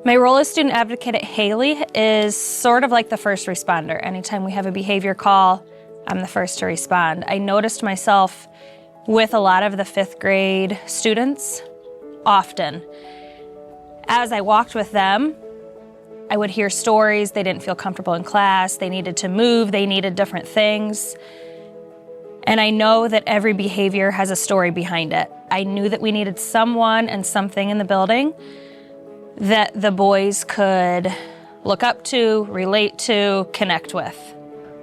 My role as student advocate at Haley is sort of like the first responder. Anytime we have a behavior call, I'm the first to respond. I noticed myself with a lot of the 5th grade students often. As I walked with them, I would hear stories. They didn't feel comfortable in class. They needed to move. They needed different things. And I know that every behavior has a story behind it. I knew that we needed someone and something in the building that the boys could look up to, relate to, connect with.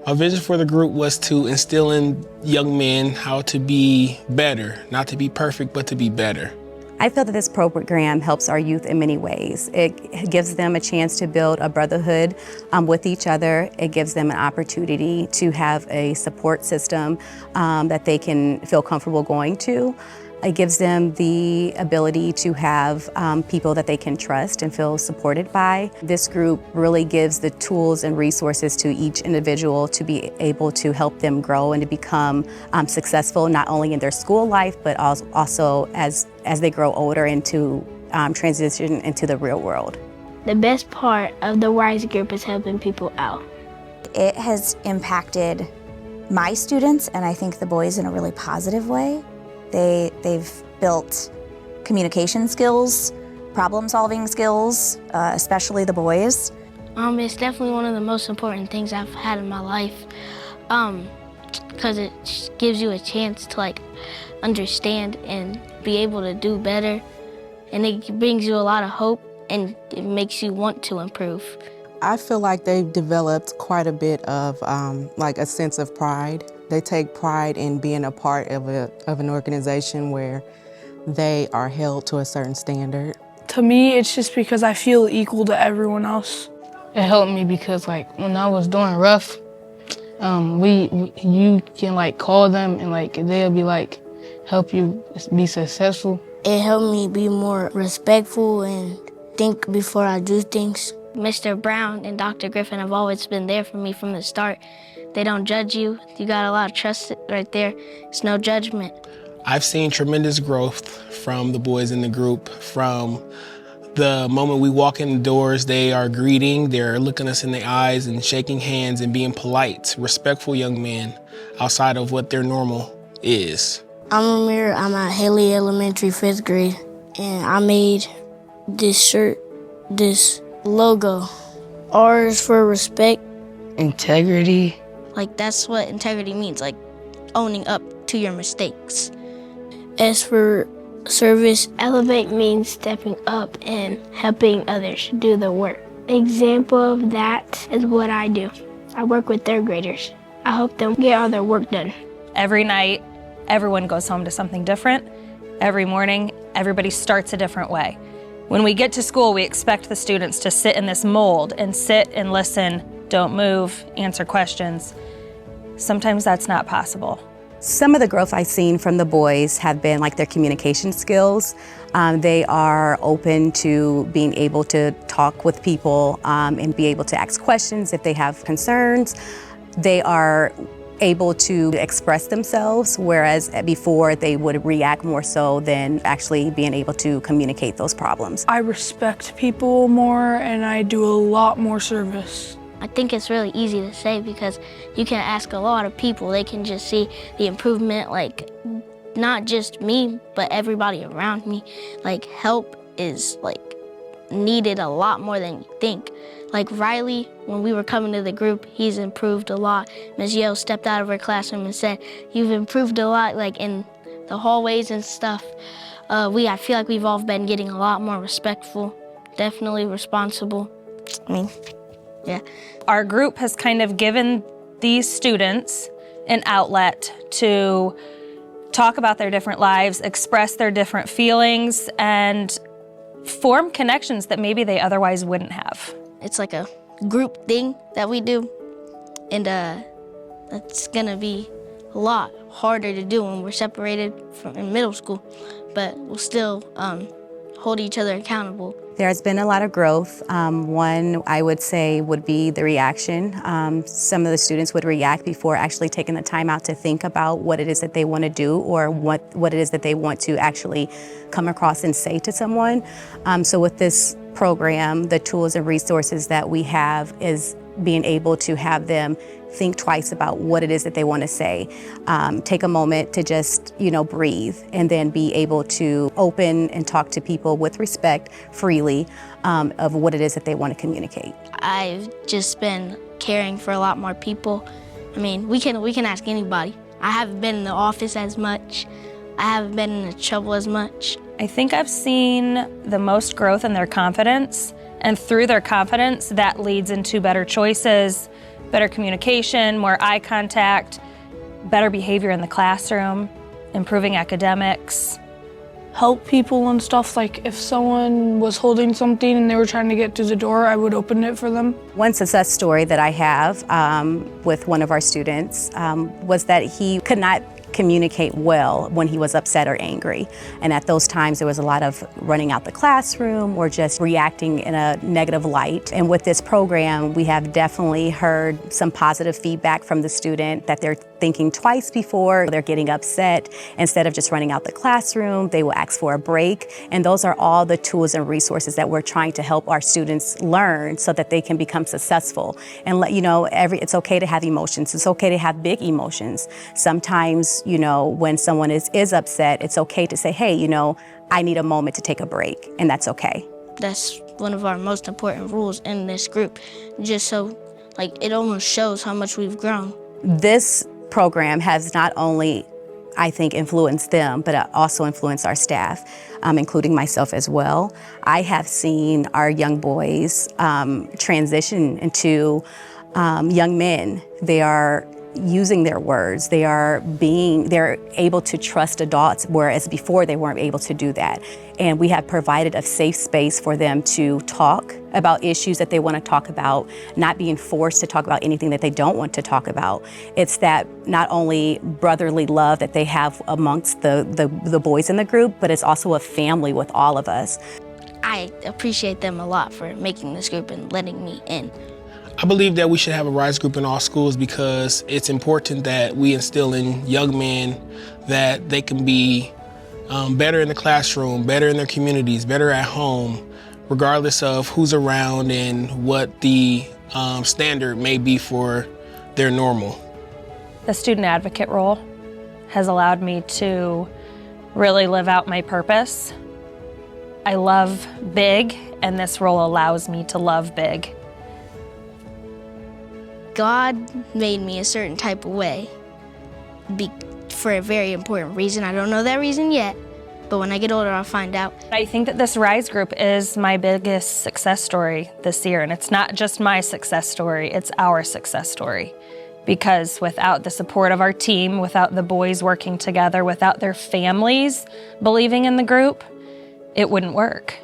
Our vision for the group was to instill in young men how to be better, not to be perfect, but to be better. I feel that this program helps our youth in many ways. It gives them a chance to build a brotherhood with each other. It gives them an opportunity to have a support system that they can feel comfortable going to. It gives them the ability to have people that they can trust and feel supported by. This group really gives the tools and resources to each individual to be able to help them grow and to become successful, not only in their school life, but also as they grow older and to transition into the real world. The best part of the WISE group is helping people out. It has impacted my students, and I think the boys, in a really positive way. They've built communication skills, problem-solving skills, especially the boys. It's definitely one of the most important things I've had in my life, because it gives you a chance to understand and be able to do better, and it brings you a lot of hope, and it makes you want to improve. I feel like they've developed quite a bit of a sense of pride. They take pride in being a part of an organization where they are held to a certain standard. To me, it's just because I feel equal to everyone else. It helped me because when I was doing rough, you can call them and they'll be help you be successful. It helped me be more respectful and think before I do things. Mr. Brown and Dr. Griffin have always been there for me from the start. They don't judge you. You got a lot of trust right there. It's no judgment. I've seen tremendous growth from the boys in the group. From the moment we walk in the doors, they are greeting, they're looking us in the eyes and shaking hands and being polite, respectful young men outside of what their normal is. I'm Amir. I'm at Haley Elementary, 5th grade, and I made this shirt, this logo. R is for respect. Integrity. That's what integrity means, owning up to your mistakes. S for service. Elevate means stepping up and helping others do the work. Example of that is what I do. I work with 3rd graders. I help them get all their work done. Every night, everyone goes home to something different. Every morning, everybody starts a different way. When we get to school, we expect the students to sit in this mold and sit and listen, don't move, answer questions. Sometimes that's not possible. Some of the growth I've seen from the boys have been their communication skills. They are open to being able to talk with people and be able to ask questions if they have concerns. They are able to express themselves, whereas before they would react more so than actually being able to communicate those problems. I respect people more and I do a lot more service. I think it's really easy to say because you can ask a lot of people. They can just see the improvement, not just me, but everybody around me. Help is needed a lot more than you think. Riley, when we were coming to the group, he's improved a lot. Ms. Yale stepped out of her classroom and said, "You've improved a lot, in the hallways and stuff." I feel like we've all been getting a lot more respectful, definitely responsible. Yeah. Our group has kind of given these students an outlet to talk about their different lives, express their different feelings, and form connections that maybe they otherwise wouldn't have. It's a group thing that we do, and that's gonna be a lot harder to do when we're separated in middle school, but we'll still hold each other accountable. There's been a lot of growth. One I would say would be the reaction. Some of the students would react before actually taking the time out to think about what it is that they want to do or what it is that they want to actually come across and say to someone. So with this program, the tools and resources that we have is being able to have them think twice about what it is that they want to say. Take a moment to just, breathe, and then be able to open and talk to people with respect freely of what it is that they want to communicate. I've just been caring for a lot more people. I mean, we can ask anybody. I haven't been in the office as much. I haven't been in trouble as much. I think I've seen the most growth in their confidence, and through their confidence, that leads into better choices, better communication, more eye contact, better behavior in the classroom, improving academics. Help people and stuff. Like if someone was holding something and they were trying to get to the door, I would open it for them. One success story that I have with one of our students was that he could not communicate well when he was upset or angry. And at those times, there was a lot of running out the classroom or just reacting in a negative light. And with this program, we have definitely heard some positive feedback from the student that they're thinking twice before they're getting upset. Instead of just running out the classroom, they will ask for a break. And those are all the tools and resources that we're trying to help our students learn so that they can become successful. And it's okay to have emotions. It's okay to have big emotions. Sometimes, when someone is upset, it's okay to say, hey, I need a moment to take a break, and that's okay. That's one of our most important rules in this group, just so it almost shows how much we've grown. This program has not only, I think, influenced them, but also influenced our staff, including myself as well. I have seen our young boys transition into young men. They are using their words. They're able to trust adults, whereas before they weren't able to do that. And we have provided a safe space for them to talk about issues that they want to talk about, not being forced to talk about anything that they don't want to talk about. It's that not only brotherly love that they have amongst the boys in the group, but it's also a family with all of us. I appreciate them a lot for making this group and letting me in. I believe that we should have a RISE group in all schools because it's important that we instill in young men that they can be better in the classroom, better in their communities, better at home, regardless of who's around and what the standard may be for their normal. The student advocate role has allowed me to really live out my purpose. I love big, and this role allows me to love big. God made me a certain type of way for a very important reason. I don't know that reason yet, but when I get older, I'll find out. I think that this RISE group is my biggest success story this year, and it's not just my success story, it's our success story. Because without the support of our team, without the boys working together, without their families believing in the group, it wouldn't work.